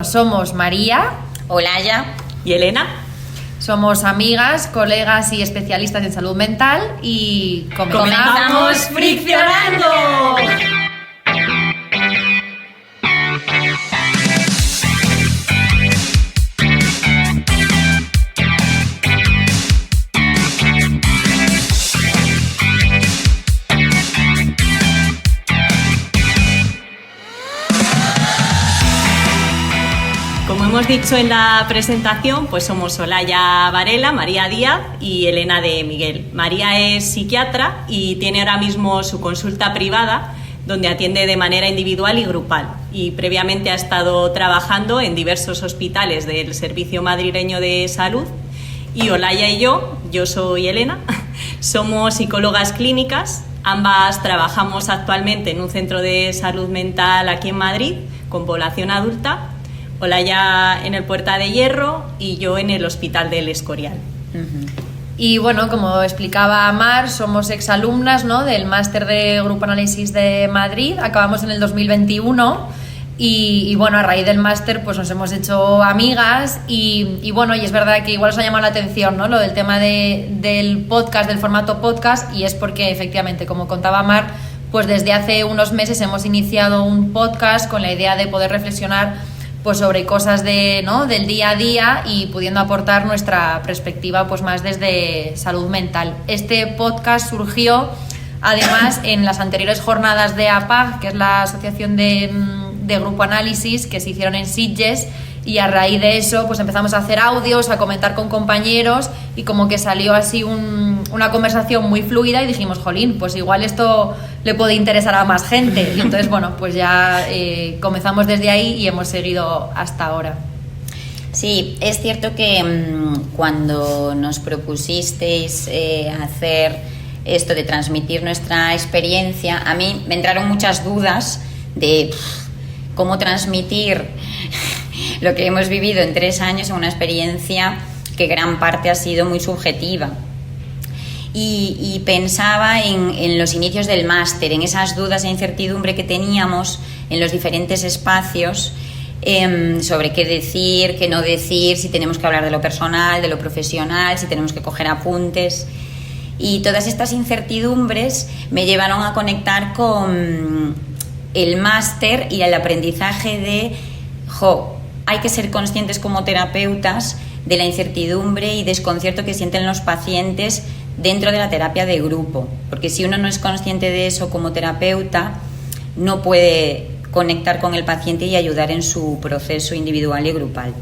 Somos María, Olaya y Elena. Somos amigas, colegas y especialistas en salud mental y ¡comenzamos friccionando! Como hemos dicho en la presentación, pues somos Olaya Varela, María Díaz y Elena de Miguel. María es psiquiatra y tiene ahora mismo su consulta privada, donde atiende de manera individual y grupal. Y previamente ha estado trabajando en diversos hospitales del Servicio Madrileño de Salud. Y Olaya y yo soy Elena, somos psicólogas clínicas. Ambas trabajamos actualmente en un centro de salud mental aquí en Madrid, con población adulta. Olaya en el Puerta de Hierro y yo en el Hospital del Escorial. Y bueno, como explicaba Mar, somos exalumnas, ¿no?, del máster de Grupo Análisis de Madrid. Acabamos en el 2021 y bueno, a raíz del máster pues nos hemos hecho amigas y bueno, y es verdad que igual os ha llamado la atención, ¿no?, lo del tema del podcast, del formato podcast, y es porque efectivamente, como contaba Mar, pues desde hace unos meses hemos iniciado un podcast con la idea de poder reflexionar pues sobre cosas del día a día y pudiendo aportar nuestra perspectiva pues más desde salud mental. Este podcast surgió además en las anteriores jornadas de APAG, que es la asociación de Grupo Análisis, que se hicieron en Sitges, y a raíz de eso pues empezamos a hacer audios, a comentar con compañeros y como que salió así una conversación muy fluida y dijimos, jolín, pues igual esto le puede interesar a más gente, y entonces bueno, pues ya comenzamos desde ahí y hemos seguido hasta ahora. Sí, es cierto que cuando nos propusisteis hacer esto de transmitir nuestra experiencia, a mí me entraron muchas dudas de cómo transmitir lo que hemos vivido en 3 años en una experiencia que gran parte ha sido muy subjetiva. Y pensaba en los inicios del máster, en esas dudas e incertidumbre que teníamos en los diferentes espacios sobre qué decir, qué no decir, si tenemos que hablar de lo personal, de lo profesional, si tenemos que coger apuntes. Y todas estas incertidumbres me llevaron a conectar con el máster y el aprendizaje de hay que ser conscientes como terapeutas de la incertidumbre y desconcierto que sienten los pacientes dentro de la terapia de grupo, porque si uno no es consciente de eso como terapeuta, no puede conectar con el paciente y ayudar en su proceso individual y grupal.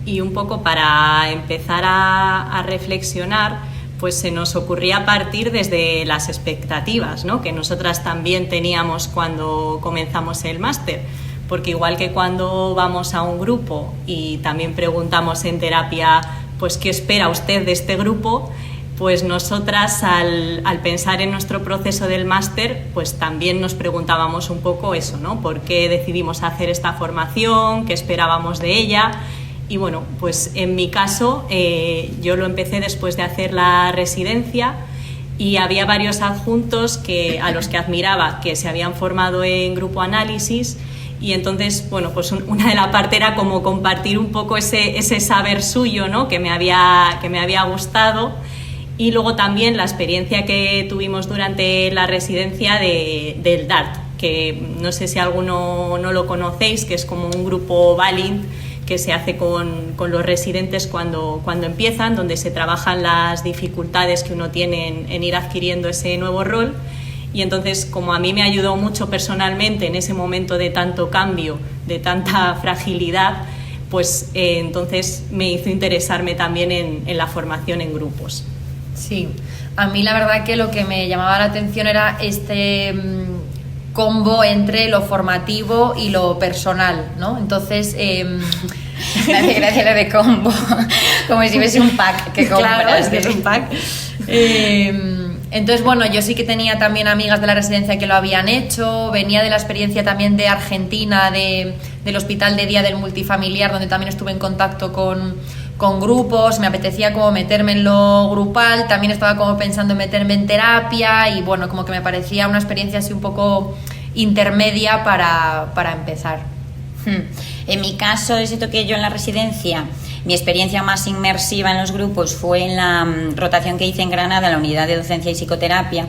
Y un poco para empezar a reflexionar, pues se nos ocurría partir desde las expectativas, ¿no?, que nosotras también teníamos cuando comenzamos el máster, porque igual que cuando vamos a un grupo y también preguntamos en terapia, pues ¿qué espera usted de este grupo?, pues nosotras al pensar en nuestro proceso del máster, pues también nos preguntábamos un poco eso, ¿no?, ¿por qué decidimos hacer esta formación?, ¿qué esperábamos de ella? Y bueno, pues en mi caso yo lo empecé después de hacer la residencia y había varios adjuntos a los que admiraba que se habían formado en Grupo Análisis. Y entonces, bueno, pues una de la parte era como compartir un poco ese saber suyo, ¿no?, que me había gustado. Y luego también la experiencia que tuvimos durante la residencia del DART, que no sé si alguno no lo conocéis, que es como un grupo Valiant que se hace con los residentes cuando empiezan, donde se trabajan las dificultades que uno tiene en ir adquiriendo ese nuevo rol. Y entonces, como a mí me ayudó mucho personalmente en ese momento de tanto cambio, de tanta fragilidad, pues entonces me hizo interesarme también en la formación en grupos. Sí, a mí la verdad que lo que me llamaba la atención era este combo entre lo formativo y lo personal, ¿no? Entonces me hace gracia lo de combo, como si fuese un pack que compras. Claro, es que es un pack. Entonces, bueno, yo sí que tenía también amigas de la residencia que lo habían hecho, venía de la experiencia también de Argentina, del hospital de día del multifamiliar, donde también estuve en contacto con grupos, me apetecía como meterme en lo grupal, también estaba como pensando en meterme en terapia y bueno, como que me parecía una experiencia así un poco intermedia para empezar. En mi caso, es cierto que yo en la residencia, mi experiencia más inmersiva en los grupos fue en la rotación que hice en Granada, en la unidad de docencia y psicoterapia.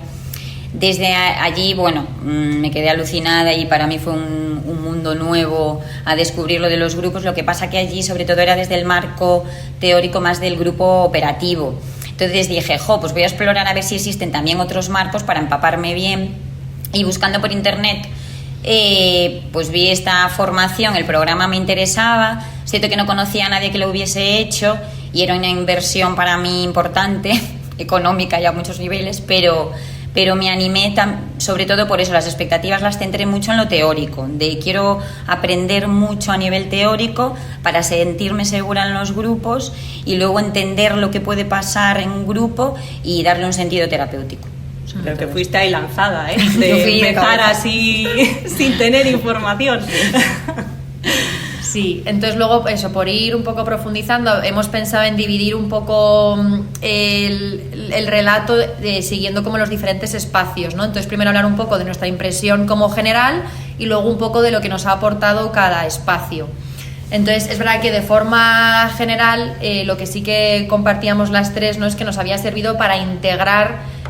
Desde allí, bueno, me quedé alucinada y para mí fue un mundo nuevo a descubrir lo de los grupos. Lo que pasa que allí, sobre todo, era desde el marco teórico más del grupo operativo. Entonces dije, pues voy a explorar a ver si existen también otros marcos para empaparme bien. Y buscando por internet, pues vi esta formación, el programa me interesaba. Es cierto que no conocía a nadie que lo hubiese hecho y era una inversión para mí importante, económica y a muchos niveles, pero me animé sobre todo por eso. Las expectativas las centré mucho en lo teórico, de quiero aprender mucho a nivel teórico para sentirme segura en los grupos y luego entender lo que puede pasar en un grupo y darle un sentido terapéutico. Pero que fuiste ahí lanzada, ¿eh? De empezar así sin tener información. Sí, entonces luego eso, por ir un poco profundizando, hemos pensado en dividir un poco el relato siguiendo como los diferentes espacios, ¿no? Entonces primero hablar un poco de nuestra impresión como general y luego un poco de lo que nos ha aportado cada espacio. Entonces es verdad que de forma general lo que sí que compartíamos las tres, ¿no?, es que nos había servido para integrar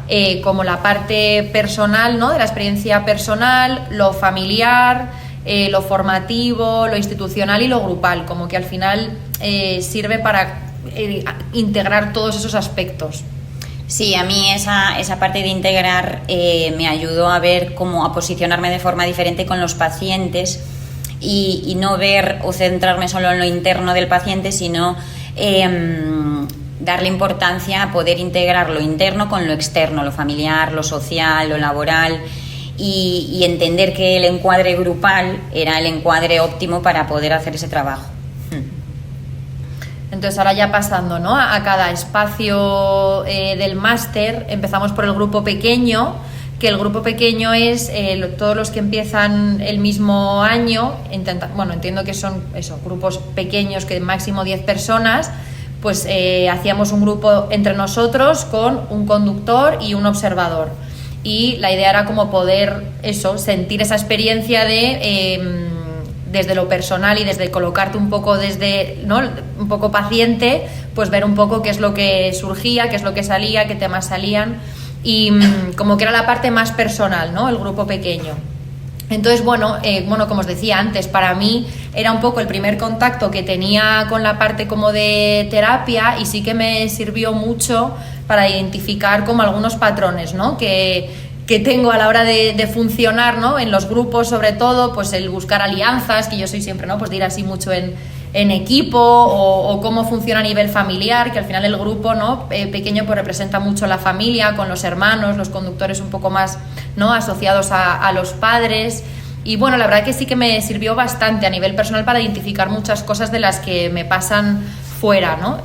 como la parte personal, ¿no?, de la experiencia personal, lo familiar, lo formativo, lo institucional y lo grupal, como que al final sirve para integrar todos esos aspectos. Sí, a mí esa parte de integrar me ayudó a ver cómo a posicionarme de forma diferente con los pacientes y no ver o centrarme solo en lo interno del paciente, sino darle importancia a poder integrar lo interno con lo externo, lo familiar, lo social, lo laboral y entender que el encuadre grupal era el encuadre óptimo para poder hacer ese trabajo. Entonces ahora ya pasando, ¿no?, a cada espacio del máster, empezamos por el grupo pequeño, que el grupo pequeño es todos los que empiezan el mismo año, entiendo que son grupos pequeños, que máximo 10 personas, pues hacíamos un grupo entre nosotros con un conductor y un observador. Y la idea era como poder sentir esa experiencia de desde lo personal y desde colocarte un poco un poco paciente, pues ver un poco qué es lo que surgía, qué es lo que salía, qué temas salían y como que era la parte más personal, ¿no?, el grupo pequeño. Entonces, como os decía antes, para mí era un poco el primer contacto que tenía con la parte como de terapia y sí que me sirvió mucho para identificar como algunos patrones, ¿no?, que tengo a la hora de funcionar, ¿no?, en los grupos, sobre todo, pues el buscar alianzas, que yo soy siempre, ¿no?, pues de ir así mucho en equipo o cómo funciona a nivel familiar, que al final el grupo, ¿no?, pequeño pues representa mucho la familia, con los hermanos, los conductores un poco más, ¿no?, asociados a los padres. Y bueno, la verdad que sí que me sirvió bastante a nivel personal para identificar muchas cosas de las que me pasan fuera, ¿no?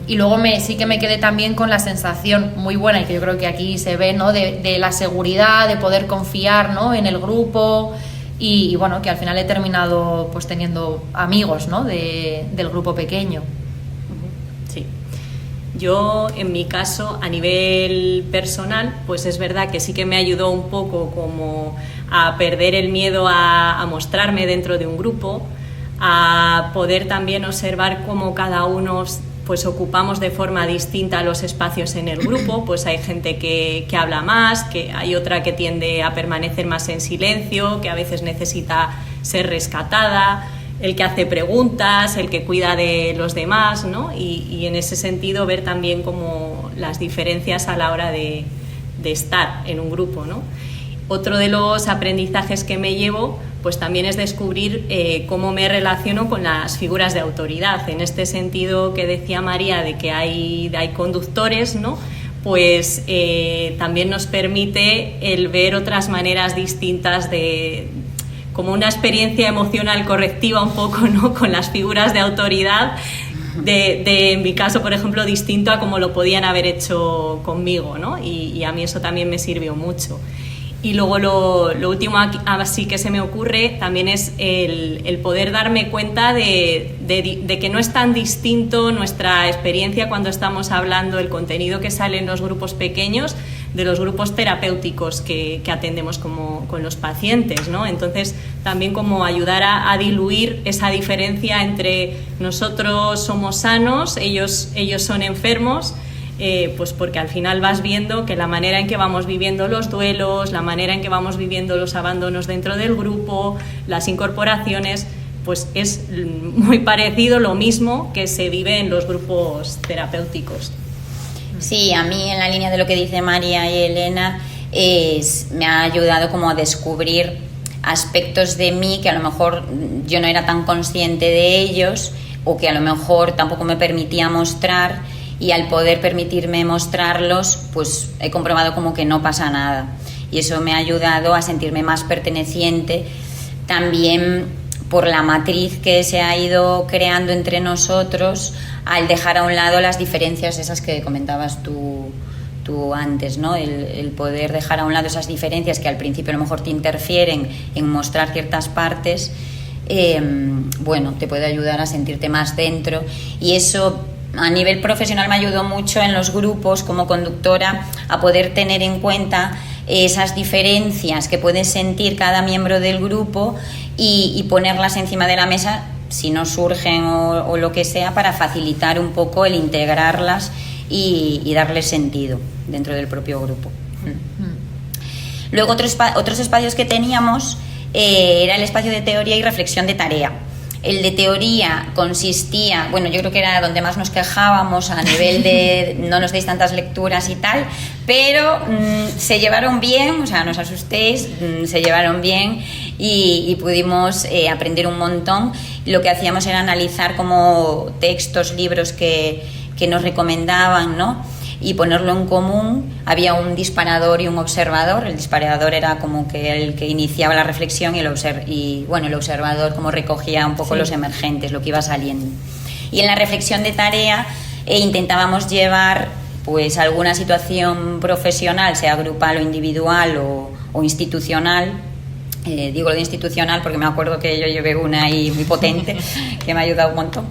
Y luego sí que me quedé también con la sensación muy buena, y que yo creo que aquí se ve, ¿no?, de la seguridad, de poder confiar, ¿no?, en el grupo. Y bueno, que al final he terminado pues teniendo amigos, ¿no?, del grupo pequeño. Sí. Yo, en mi caso, a nivel personal, pues es verdad que sí que me ayudó un poco como a perder el miedo a mostrarme dentro de un grupo, a poder también observar cómo cada uno pues ocupamos de forma distinta los espacios en el grupo. Pues hay gente que habla más, que hay otra que tiende a permanecer más en silencio, que a veces necesita ser rescatada, el que hace preguntas, el que cuida de los demás, ¿no? Y en ese sentido ver también como las diferencias a la hora de estar en un grupo, ¿no? Otro de los aprendizajes que me llevo pues también es descubrir cómo me relaciono con las figuras de autoridad. En este sentido que decía María de que hay conductores, ¿no?, pues también nos permite el ver otras maneras distintas como una experiencia emocional correctiva un poco, ¿no?, con las figuras de autoridad, en mi caso, por ejemplo, distinto a como lo podían haber hecho conmigo, ¿no? Y a mí eso también me sirvió mucho. Y luego lo último así que se me ocurre también es el poder darme cuenta de que no es tan distinto nuestra experiencia cuando estamos hablando, el contenido que sale en los grupos pequeños, los grupos terapéuticos que atendemos con los pacientes, ¿no? Entonces, también como ayudar a diluir esa diferencia entre nosotros somos sanos, ellos son enfermos, pues porque al final vas viendo que la manera en que vamos viviendo los duelos, la manera en que vamos viviendo los abandonos dentro del grupo, las incorporaciones, pues es muy parecido, lo mismo que se vive en los grupos terapéuticos. Sí, a mí en la línea de lo que dice María y Elena me ha ayudado como a descubrir aspectos de mí que a lo mejor yo no era tan consciente de ellos o que a lo mejor tampoco me permitía mostrar, y al poder permitirme mostrarlos pues he comprobado como que no pasa nada, y eso me ha ayudado a sentirme más perteneciente también por la matriz que se ha ido creando entre nosotros al dejar a un lado las diferencias esas que comentabas tú antes, ¿no? El poder dejar a un lado esas diferencias que al principio a lo mejor te interfieren en mostrar ciertas partes, bueno, te puede ayudar a sentirte más dentro, y eso a nivel profesional me ayudó mucho en los grupos como conductora a poder tener en cuenta esas diferencias que puede sentir cada miembro del grupo y ponerlas encima de la mesa si no surgen o lo que sea, para facilitar un poco el integrarlas y darles sentido dentro del propio grupo. Luego otros espacios que teníamos era el espacio de teoría y reflexión de tarea. El de teoría consistía, bueno, yo creo que era donde más nos quejábamos a nivel de no nos deis tantas lecturas y tal, pero se llevaron bien, o sea, no os asustéis, se llevaron bien y pudimos aprender un montón. Lo que hacíamos era analizar como textos, libros que nos recomendaban, ¿no? Y ponerlo en común. Había un disparador y un observador. El disparador era como que el que iniciaba la reflexión y el observador como recogía un poco los emergentes, lo que iba saliendo. Y en la reflexión de tarea intentábamos llevar pues alguna situación profesional, sea grupal o individual o institucional. Digo lo de institucional porque me acuerdo que yo llevé una ahí muy potente que me ha ayudado un montón,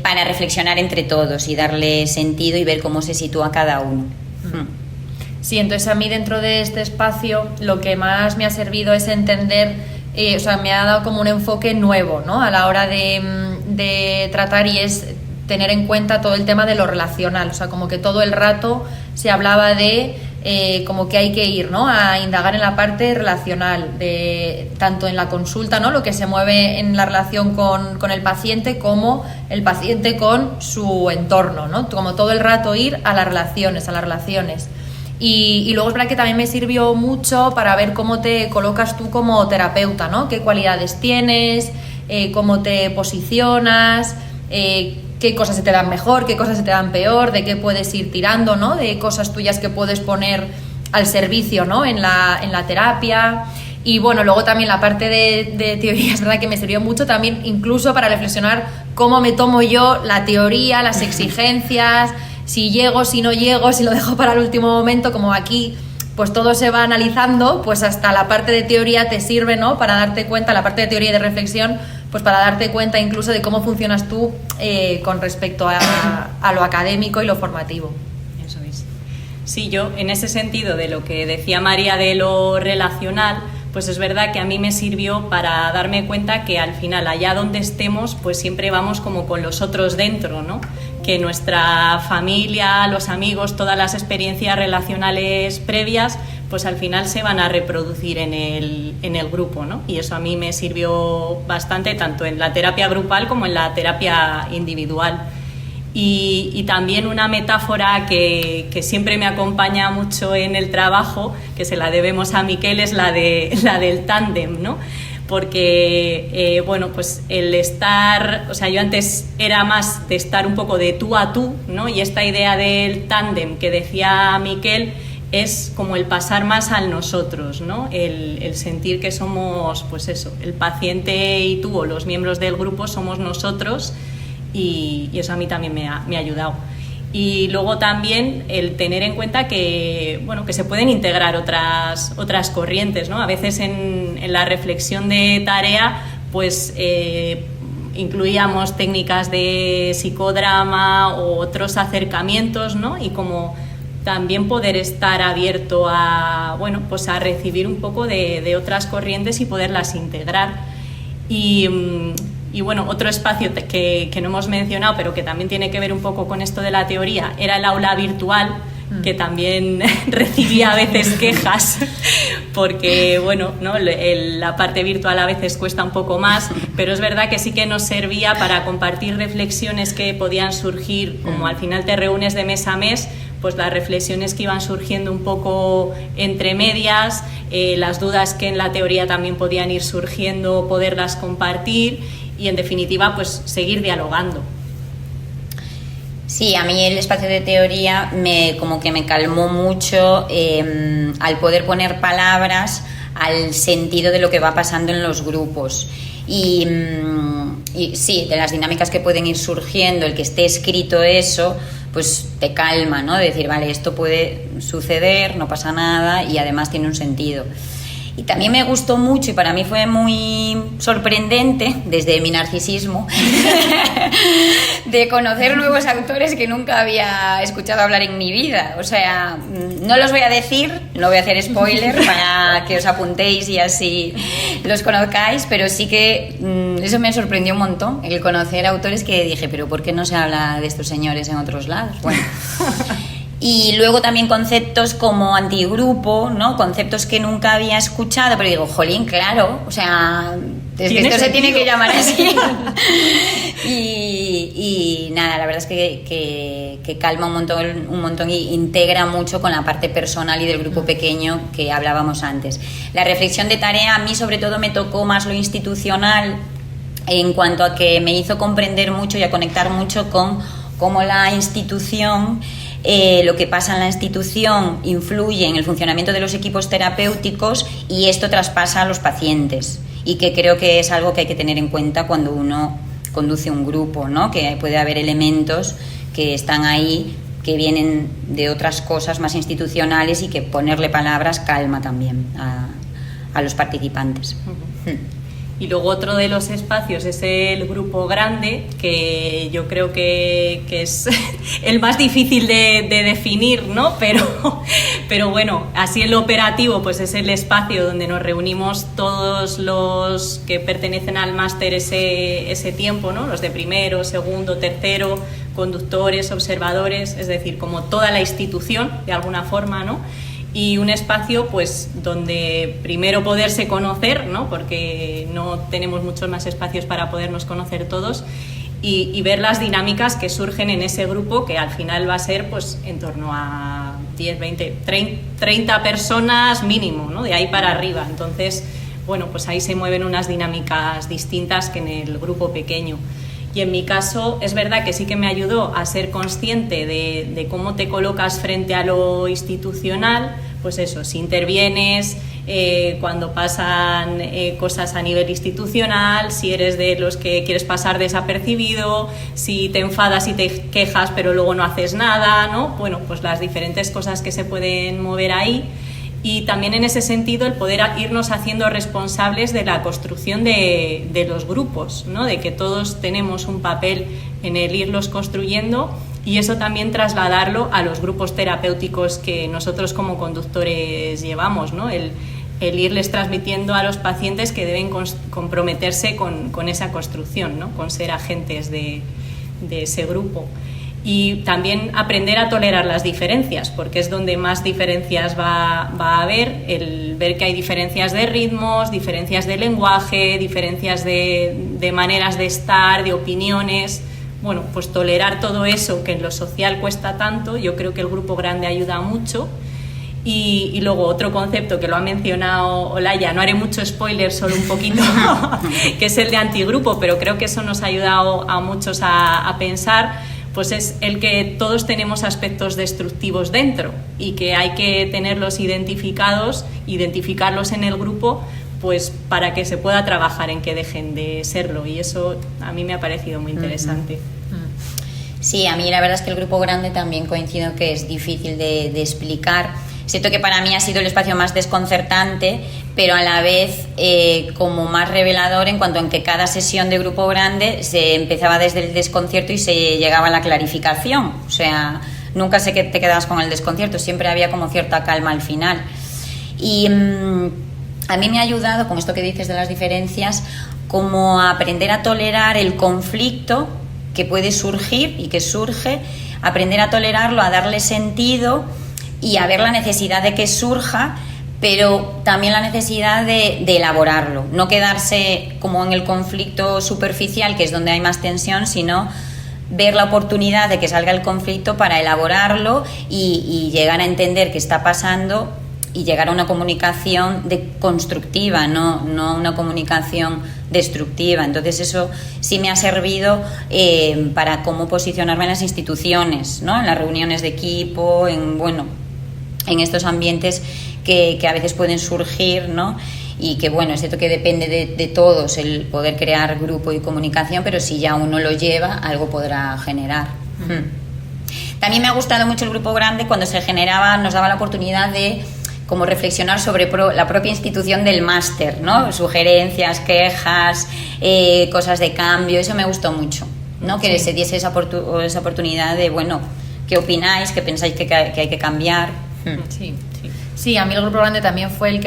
para reflexionar entre todos y darle sentido y ver cómo se sitúa cada uno. Sí, entonces a mí dentro de este espacio lo que más me ha servido es entender, o sea, me ha dado como un enfoque nuevo, ¿no? A la hora de tratar, y es tener en cuenta todo el tema de lo relacional, o sea, como que todo el rato se hablaba de como que hay que ir, ¿no?, a indagar en la parte relacional, tanto en la consulta, ¿no?, lo que se mueve en la relación con el paciente, como el paciente con su entorno, ¿no?, como todo el rato ir a las relaciones. Y luego es verdad que también me sirvió mucho para ver cómo te colocas tú como terapeuta, ¿no?, qué cualidades tienes, cómo te posicionas, qué cosas se te dan mejor, qué cosas se te dan peor, de qué puedes ir tirando, ¿no?, de cosas tuyas que puedes poner al servicio, ¿no?, en la terapia. Y bueno, luego también la parte de teoría es verdad que me sirvió mucho también, incluso para reflexionar cómo me tomo yo la teoría, las exigencias, si llego, si no llego, si lo dejo para el último momento, como aquí pues todo se va analizando, pues hasta la parte de teoría te sirve, ¿no?, para darte cuenta, la parte de teoría y de reflexión, pues para darte cuenta incluso de cómo funcionas tú con respecto a lo académico y lo formativo. Eso es. Sí, yo en ese sentido de lo que decía María de lo relacional, pues es verdad que a mí me sirvió para darme cuenta que al final, allá donde estemos, pues siempre vamos como con los otros dentro, ¿no? Que nuestra familia, los amigos, todas las experiencias relacionales previas, pues al final se van a reproducir en el grupo, ¿no? Y eso a mí me sirvió bastante, tanto en la terapia grupal como en la terapia individual. Y también una metáfora que siempre me acompaña mucho en el trabajo, que se la debemos a Miquel, es la del tándem, ¿no? Porque, bueno, pues el estar, o sea, yo antes era más de estar un poco de tú a tú, ¿no? Y esta idea del tándem que decía Miquel es como el pasar más al nosotros, ¿no? El sentir que somos, pues eso, el paciente y tú, o los miembros del grupo, somos nosotros, y eso a mí también me ha ayudado. Y luego también el tener en cuenta que, bueno, que se pueden integrar otras corrientes, ¿no? A veces en la reflexión de tarea, pues incluíamos técnicas de psicodrama o otros acercamientos, ¿no? Y como también poder estar abierto a, bueno, pues a recibir un poco de otras corrientes y poderlas integrar. Y bueno, otro espacio que no hemos mencionado, pero que también tiene que ver un poco con esto de la teoría, era el aula virtual, que también recibía a veces quejas, porque bueno, ¿no? La parte virtual a veces cuesta un poco más, pero es verdad que sí que nos servía para compartir reflexiones que podían surgir, como al final te reúnes de mes a mes, pues las reflexiones que iban surgiendo un poco entre medias, las dudas que en la teoría también podían ir surgiendo, poderlas compartir y en definitiva pues seguir dialogando. Sí, a mí el espacio de teoría como que me calmó mucho al poder poner palabras al sentido de lo que va pasando en los grupos. Y sí, de las dinámicas que pueden ir surgiendo, el que esté escrito eso, pues te calma, ¿no? De decir, vale, esto puede suceder, no pasa nada y además tiene un sentido. Y también me gustó mucho y para mí fue muy sorprendente, desde mi narcisismo, de conocer nuevos autores que nunca había escuchado hablar en mi vida. O sea, no los voy a decir, no voy a hacer spoiler para que os apuntéis y así los conozcáis, pero sí que eso me sorprendió un montón, el conocer autores que dije, pero ¿por qué no se habla de estos señores en otros lados? Bueno... Y luego también conceptos como antigrupo, ¿no? Conceptos que nunca había escuchado, pero digo, jolín, claro, o sea, es que esto se tiene que llamar así. y nada, la verdad es que calma un montón y integra mucho con la parte personal y del grupo pequeño que hablábamos antes. La reflexión de tarea a mí sobre todo me tocó más lo institucional, en cuanto a que me hizo comprender mucho y a conectar mucho con cómo la institución... lo que pasa en la institución influye en el funcionamiento de los equipos terapéuticos y esto traspasa a los pacientes y que creo que es algo que hay que tener en cuenta cuando uno conduce un grupo, ¿no? Que puede haber elementos que están ahí que vienen de otras cosas más institucionales y que ponerle palabras calma también a los participantes. Y luego otro de los espacios es el grupo grande, que yo creo que es el más difícil de definir, ¿no? Pero bueno, así en lo operativo pues es el espacio donde nos reunimos todos los que pertenecen al máster ese tiempo, ¿no? Los de primero, segundo, tercero, conductores, observadores, es decir, como toda la institución de alguna forma, ¿no? Y un espacio pues donde primero poderse conocer, ¿no? Porque no tenemos muchos más espacios para podernos conocer todos y ver las dinámicas que surgen en ese grupo, que al final va a ser pues en torno a 10, 20, 30 personas mínimo, ¿no? De ahí para arriba. Entonces, bueno, pues ahí se mueven unas dinámicas distintas que en el grupo pequeño. Y en mi caso es verdad que sí que me ayudó a ser consciente de cómo te colocas frente a lo institucional, pues eso, si intervienes cuando pasan cosas a nivel institucional, si eres de los que quieres pasar desapercibido, si te enfadas y te quejas pero luego no haces nada, ¿no? Bueno, pues las diferentes cosas que se pueden mover ahí. Y también en ese sentido el poder irnos haciendo responsables de la construcción de los grupos, ¿no? De que todos tenemos un papel en el irlos construyendo y eso también trasladarlo a los grupos terapéuticos que nosotros como conductores llevamos, ¿no? El irles transmitiendo a los pacientes que deben comprometerse con esa construcción, ¿no? Con ser agentes de ese grupo. Y también aprender a tolerar las diferencias, porque es donde más diferencias va a haber, el ver que hay diferencias de ritmos, diferencias de lenguaje, diferencias de maneras de estar, de opiniones. Bueno, pues tolerar todo eso que en lo social cuesta tanto, yo creo que el grupo grande ayuda mucho. Y luego otro concepto que lo ha mencionado Olaya, no haré mucho spoiler, solo un poquito, que es el de antigrupo, pero creo que eso nos ha ayudado a muchos a pensar, pues es el que todos tenemos aspectos destructivos dentro y que hay que tenerlos identificarlos en el grupo, pues para que se pueda trabajar en que dejen de serlo, y eso a mí me ha parecido muy interesante. Sí, a mí la verdad es que el grupo grande también coincido que es difícil de explicar. Siento que para mí ha sido el espacio más desconcertante, pero a la vez como más revelador en cuanto a que cada sesión de grupo grande se empezaba desde el desconcierto y se llegaba a la clarificación. O sea, nunca sé que te quedabas con el desconcierto, siempre había como cierta calma al final. Y a mí me ha ayudado, con esto que dices de las diferencias, como a aprender a tolerar el conflicto que puede surgir y que surge, aprender a tolerarlo, a darle sentido y a ver la necesidad de que surja, pero también la necesidad de elaborarlo, no quedarse como en el conflicto superficial, que es donde hay más tensión, sino ver la oportunidad de que salga el conflicto para elaborarlo y llegar a entender qué está pasando y llegar a una comunicación constructiva, no una comunicación destructiva. Entonces eso sí me ha servido para cómo posicionarme en las instituciones, ¿no? En las reuniones de equipo, en estos ambientes que a veces pueden surgir, ¿no? Y que bueno, es cierto que depende de todos el poder crear grupo y comunicación, pero si ya uno lo lleva, algo podrá generar. También me ha gustado mucho el grupo grande cuando se generaba, nos daba la oportunidad de como reflexionar sobre la propia institución del máster, ¿no? Sugerencias, quejas, cosas de cambio, eso me gustó mucho, ¿no? Que se diese esa oportunidad de, bueno, ¿qué opináis? ¿Qué pensáis que hay que cambiar? Sí, a mí el grupo grande también fue el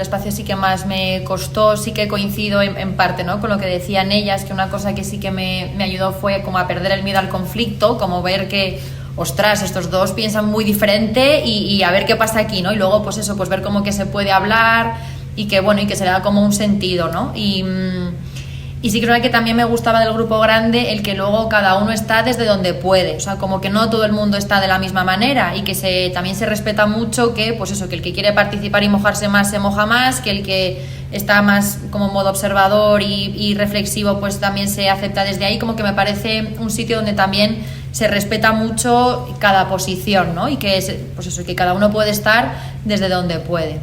espacio sí que más me costó, sí que coincido en parte, ¿no? Con lo que decían ellas, que una cosa que sí que me ayudó fue como a perder el miedo al conflicto, como ver que, ostras, estos dos piensan muy diferente y a ver qué pasa aquí, ¿no? Y luego pues eso, pues ver cómo que se puede hablar y que bueno, y que se le da como un sentido, ¿no? Y sí creo que también me gustaba del grupo grande el que luego cada uno está desde donde puede, o sea, como que no todo el mundo está de la misma manera y que también se respeta mucho que, pues eso, que el que quiere participar y mojarse más se moja más, que el que está más como modo observador y reflexivo pues también se acepta desde ahí, como que me parece un sitio donde también se respeta mucho cada posición, ¿no? Y que pues eso, que cada uno puede estar desde donde puede.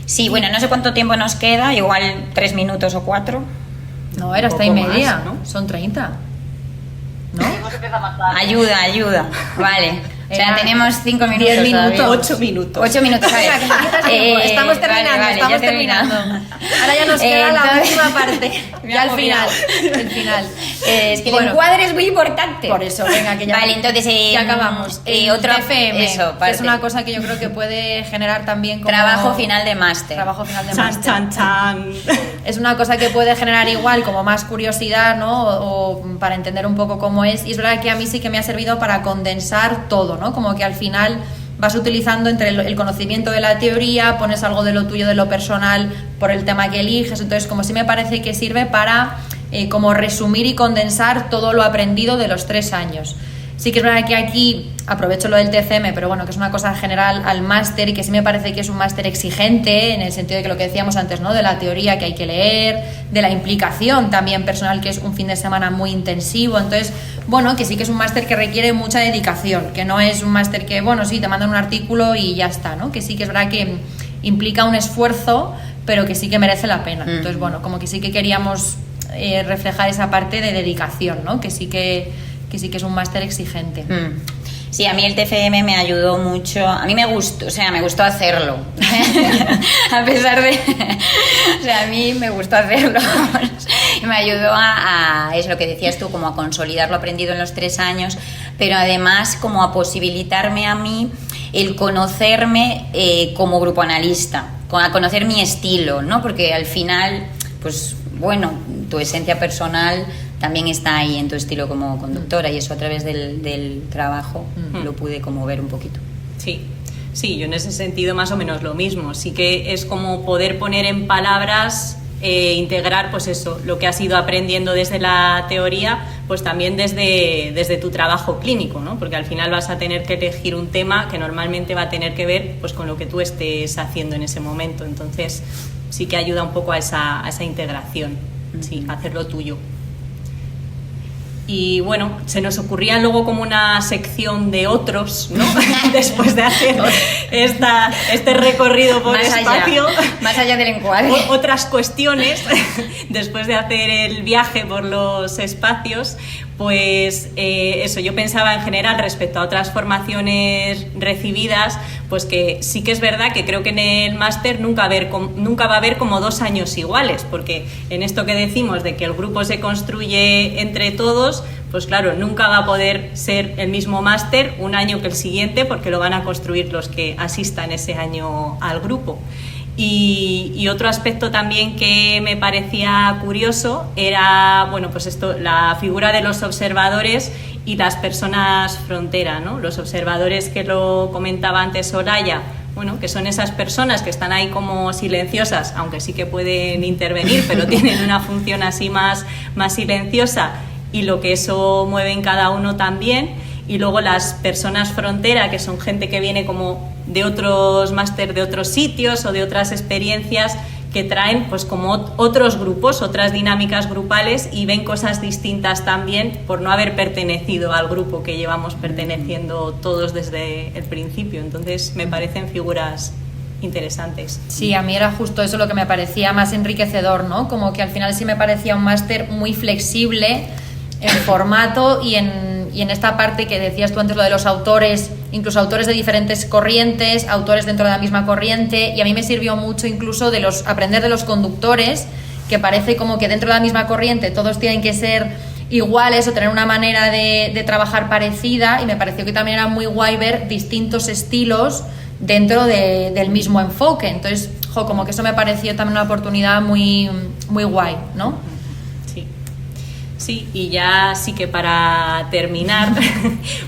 Sí, bueno, no sé cuánto tiempo nos queda, igual 3 minutos o 4. No, era hasta y media, ¿no? Son 30. ¿No? Ayuda, vale. O sea, tenemos 5 minutos. 10 minutos. 8 minutos. 8 minutos, a ver. Estamos terminando, vale, estamos terminando. Ahora ya nos queda la última parte. Ya al final. El final. Es que el encuadre es muy importante. Por eso, venga, que ya. Vale, entonces. Ya acabamos. Otro TFM. Eso, que es una cosa que yo creo que puede generar también como. Trabajo final de máster. Trabajo final de Chan, máster. chan, chan. Es una cosa que puede generar igual como más curiosidad, ¿no? O para entender un poco cómo es. Y es verdad que a mí sí que me ha servido para condensar todo, ¿no? Como que al final vas utilizando entre el conocimiento de la teoría, pones algo de lo tuyo, de lo personal, por el tema que eliges. Entonces, como sí me parece que sirve para como resumir y condensar todo lo aprendido de los 3 años. Sí que es verdad que aquí aprovecho lo del TCM, pero bueno, que es una cosa general al máster y que sí me parece que es un máster exigente en el sentido de que lo que decíamos antes, ¿no? De la teoría que hay que leer, de la implicación también personal, que es un fin de semana muy intensivo. Entonces, bueno, que sí que es un máster que requiere mucha dedicación, que no es un máster que, bueno, sí, te mandan un artículo y ya está, ¿no? Que sí que es verdad que implica un esfuerzo, pero que sí que merece la pena. Entonces, bueno, como que sí que queríamos reflejar esa parte de dedicación, ¿no? Que sí que es un máster exigente. Sí, a mí el TFM me ayudó mucho. A mí me gustó hacerlo. A pesar de... O sea, a mí me gustó hacerlo. Me ayudó es lo que decías tú, como a consolidar lo aprendido en los 3 años, pero además como a posibilitarme a mí el conocerme como grupo analista, a conocer mi estilo, ¿no? Porque al final, pues bueno, tu esencia personal también está ahí en tu estilo como conductora, y eso a través del trabajo lo pude como ver un poquito. Sí, yo en ese sentido más o menos lo mismo. Sí que es como poder poner en palabras, integrar pues eso, lo que has ido aprendiendo desde la teoría, pues también desde tu trabajo clínico, ¿no? Porque al final vas a tener que elegir un tema que normalmente va a tener que ver pues con lo que tú estés haciendo en ese momento. Entonces sí que ayuda un poco a esa integración, sí, a hacerlo tuyo. Y bueno, se nos ocurría luego como una sección de otros, ¿no? Después de hacer este recorrido por espacio. Más allá del encuadre. Otras cuestiones, después de hacer el viaje por los espacios, Pues eso, yo pensaba en general respecto a otras formaciones recibidas, pues que sí que es verdad que creo que en el máster nunca va a haber como 2 años iguales, porque en esto que decimos de que el grupo se construye entre todos, pues claro, nunca va a poder ser el mismo máster un año que el siguiente, porque lo van a construir los que asistan ese año al grupo. Y otro aspecto también que me parecía curioso era, bueno, pues esto, la figura de los observadores y las personas frontera, ¿no? Los observadores, que lo comentaba antes Soraya, bueno, que son esas personas que están ahí como silenciosas, aunque sí que pueden intervenir, pero tienen una función así más silenciosa, y lo que eso mueve en cada uno también. Y luego las personas frontera, que son gente que viene como de otros máster de otros sitios o de otras experiencias, que traen pues como otros grupos, otras dinámicas grupales, y ven cosas distintas también por no haber pertenecido al grupo que llevamos perteneciendo todos desde el principio. Entonces me parecen figuras interesantes. Sí, a mí era justo eso lo que me parecía más enriquecedor, ¿no? Como que al final sí me parecía un máster muy flexible en formato y en esta parte que decías tú antes, lo de los autores, incluso autores de diferentes corrientes, autores dentro de la misma corriente, y a mí me sirvió mucho incluso aprender de los conductores, que parece como que dentro de la misma corriente todos tienen que ser iguales o tener una manera de trabajar parecida, y me pareció que también era muy guay ver distintos estilos dentro del mismo enfoque. Entonces, como que eso me pareció también una oportunidad muy, muy guay, ¿no? Sí, y ya sí que para terminar,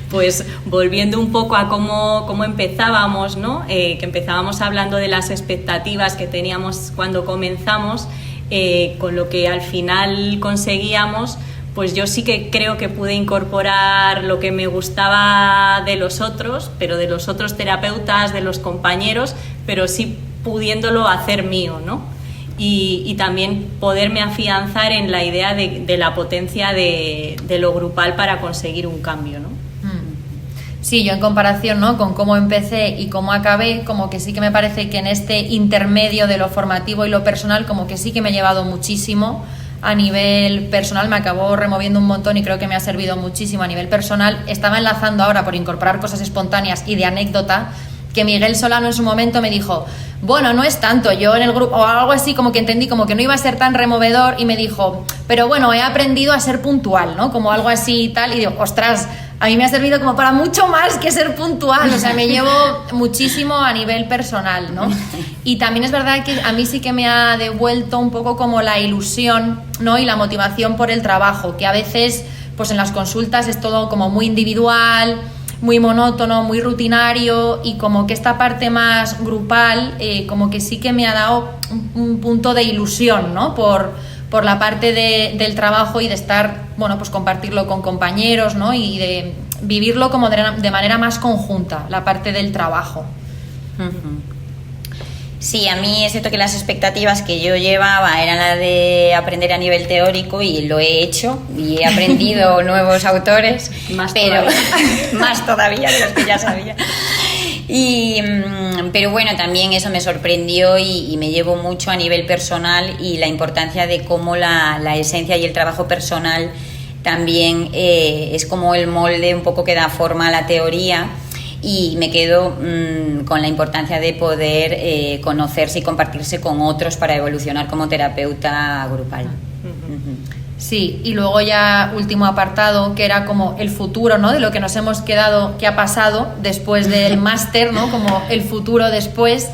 pues volviendo un poco a cómo empezábamos, ¿no? Que empezábamos hablando de las expectativas que teníamos cuando comenzamos, con lo que al final conseguíamos, pues yo sí que creo que pude incorporar lo que me gustaba de los otros, pero de los otros terapeutas, de los compañeros, pero sí pudiéndolo hacer mío, ¿no? Y también poderme afianzar en la idea de la potencia de lo grupal para conseguir un cambio, ¿no? Sí, yo en comparación, ¿no?, con cómo empecé y cómo acabé, como que sí que me parece que en este intermedio de lo formativo y lo personal, como que sí que me he llevado muchísimo a nivel personal, me acabó removiendo un montón y creo que me ha servido muchísimo a nivel personal. Estaba enlazando ahora por incorporar cosas espontáneas y de anécdota, que Miguel Solano en su momento me dijo, bueno, no es tanto, yo en el grupo, o algo así, como que entendí como que no iba a ser tan removedor, y me dijo, pero bueno, he aprendido a ser puntual, ¿no? Como algo así y tal, y digo, ostras, a mí me ha servido como para mucho más que ser puntual, o sea, me llevo muchísimo a nivel personal, ¿no? Y también es verdad que a mí sí que me ha devuelto un poco como la ilusión, ¿no?, y la motivación por el trabajo, que a veces, pues en las consultas es todo como muy individual, muy monótono, muy rutinario, y como que esta parte más grupal como que sí que me ha dado un punto de ilusión, ¿no?, por la parte del trabajo y de estar, bueno, pues compartirlo con compañeros, ¿no?, y de vivirlo como de manera más conjunta, la parte del trabajo. Sí, a mí es cierto que las expectativas que yo llevaba eran la de aprender a nivel teórico, y lo he hecho y he aprendido nuevos autores, más todavía de los que ya sabía. Pero bueno, también eso me sorprendió y me llevo mucho a nivel personal, y la importancia de cómo la esencia y el trabajo personal también es como el molde un poco que da forma a la teoría. Y me quedo con la importancia de poder conocerse y compartirse con otros para evolucionar como terapeuta grupal. Sí, y luego ya último apartado, que era como el futuro, ¿no?, de lo que nos hemos quedado, que ha pasado después del máster, ¿no?, como el futuro después.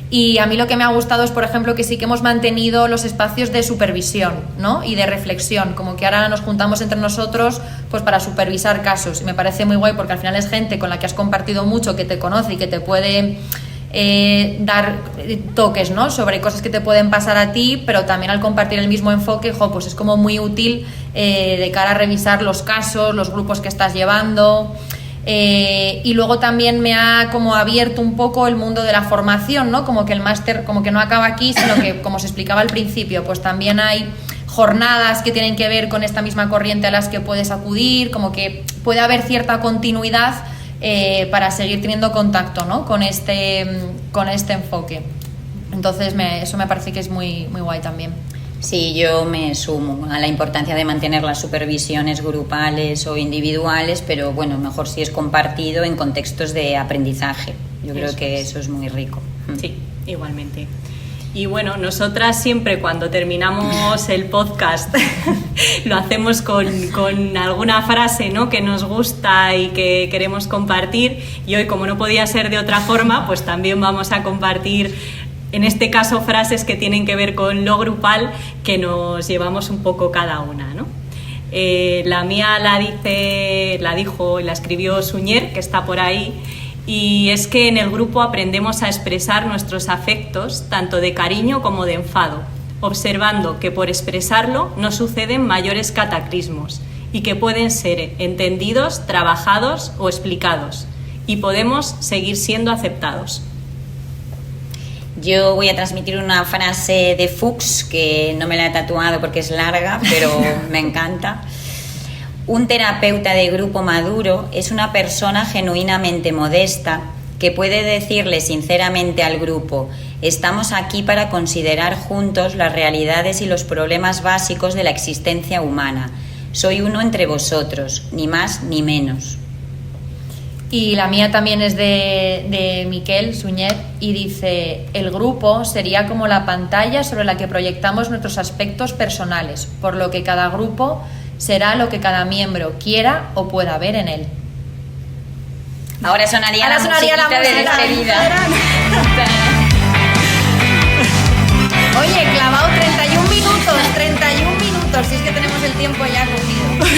Y a mí lo que me ha gustado es, por ejemplo, que sí que hemos mantenido los espacios de supervisión, ¿no?, y de reflexión, como que ahora nos juntamos entre nosotros pues para supervisar casos, y me parece muy guay porque al final es gente con la que has compartido mucho, que te conoce y que te puede dar toques, ¿no?, sobre cosas que te pueden pasar a ti, pero también al compartir el mismo enfoque, pues es como muy útil de cara a revisar los casos, los grupos que estás llevando. Y luego también me ha como abierto un poco el mundo de la formación, ¿no?, como que el máster como que no acaba aquí, sino que, como se explicaba al principio, pues también hay jornadas que tienen que ver con esta misma corriente a las que puedes acudir, como que puede haber cierta continuidad para seguir teniendo contacto, ¿no?, con este enfoque. Entonces eso me parece que es muy, muy guay también. Sí, yo me sumo a la importancia de mantener las supervisiones grupales o individuales, pero bueno, mejor si es compartido en contextos de aprendizaje. Yo creo que eso es muy rico. Sí, igualmente. Y bueno, nosotras siempre cuando terminamos el podcast lo hacemos con alguna frase, ¿no?, que nos gusta y que queremos compartir, y hoy, como no podía ser de otra forma, pues también vamos a compartir, en este caso, frases que tienen que ver con lo grupal, que nos llevamos un poco cada una, ¿no? La mía la dijo y la escribió Suñer, que está por ahí, y es que en el grupo aprendemos a expresar nuestros afectos, tanto de cariño como de enfado, observando que por expresarlo no suceden mayores cataclismos y que pueden ser entendidos, trabajados o explicados, y podemos seguir siendo aceptados. Yo voy a transmitir una frase de Fuchs, que no me la he tatuado porque es larga, pero me encanta. Un terapeuta de grupo maduro es una persona genuinamente modesta que puede decirle sinceramente al grupo: estamos aquí para considerar juntos las realidades y los problemas básicos de la existencia humana. Soy uno entre vosotros, ni más ni menos. Y la mía también es de Miquel Suñer y dice: el grupo sería como la pantalla sobre la que proyectamos nuestros aspectos personales, por lo que cada grupo será lo que cada miembro quiera o pueda ver en él. Ahora sonaría la musiquita de despedida. Oye, clavado 31 minutos, si es que tenemos el tiempo ya cogido.